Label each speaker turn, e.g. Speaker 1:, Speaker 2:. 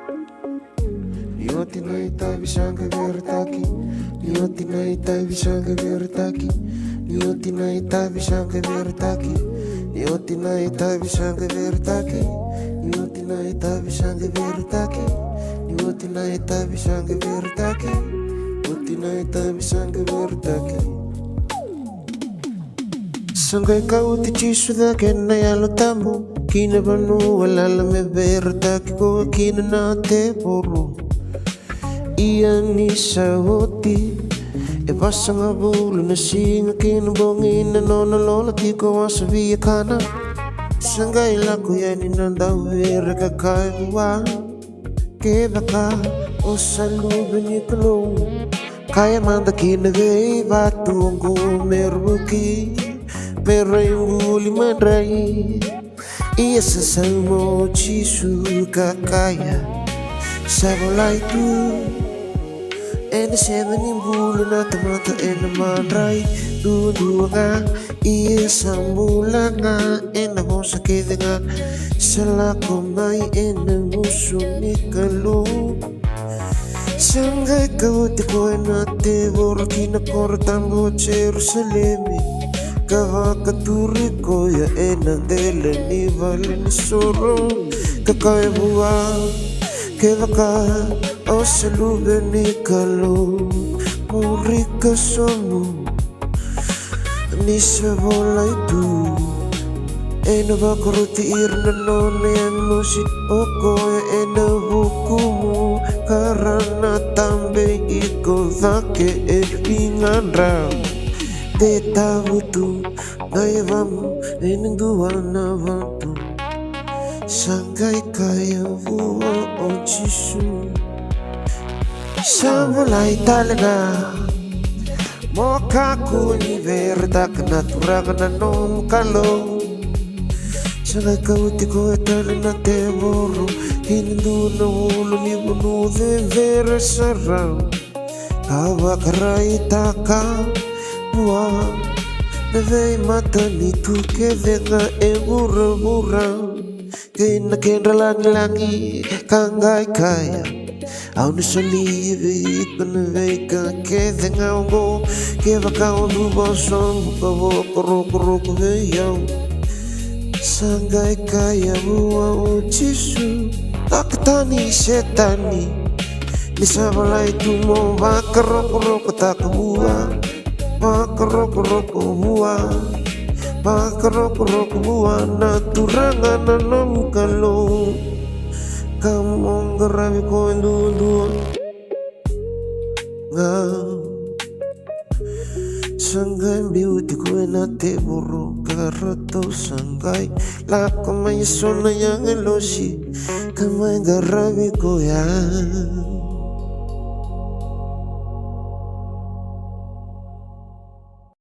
Speaker 1: Nioti na itai visanga veritaki. Nioti na itai visanga veritaki. Nioti na itai visanga veritaki. Nioti na itai visanga veritaki. Nioti na itai visanga veritaki. Nioti na itai visanga veritaki. Nioti na itai visanga veritaki. Sangai kau ti cisu da kena yalo tamu. Kina banu walala me veritaki ko kina na te boru. Ia ni sauti e pasanga bulu na singa kina bongin na nona lola tiko wasabi kana. Sangai laku ya ni nandau vera kakaiwa ke baka o salubi ni kalung kaya manda kina vei batu ongu merbuki merai uli mandrai ia sesamo cisu kakaya sabolai tu ene semeni bulu na tamata ene mandrai dua nga ia sambulanga ene hosa kedenga selako mai ene musuni kalu sangai kau te koe na te borokina kortango Jerusalemi kawaka turi koya ena dele ni vale ni soro kakae bua kevaka o selube ni kalu murika somu ni sebola itu ena bakuruti irna none anusi oko ena bukumu karena tambe iko zake ingandra te tabutu naivamu ena dua na vantu sangai kaya vua o Jisu samulai talena mokaku ni verta kena turanga na nom kalo sangai kau tiko talena te boru hindu na ulu ni bunu de vera sarau kawa karai taka bua devei mata ni tu ke venga e bura bura kena kena langi kangai kaya au ni solive ikana veka ke venga ongo ke vaka ondu boson buka voko roko roko veyau sangai kaya bua o Jisu takatani setani ni sabalai tu mo vaka roko roko takabua vaka roko roko bua vaka roko roko bua na turanga na nom kalo kamu ngerawi ko dua nga sangai beauty ko na te buru karato sangai lako may sona yang elosi kamay ngerawi ko ya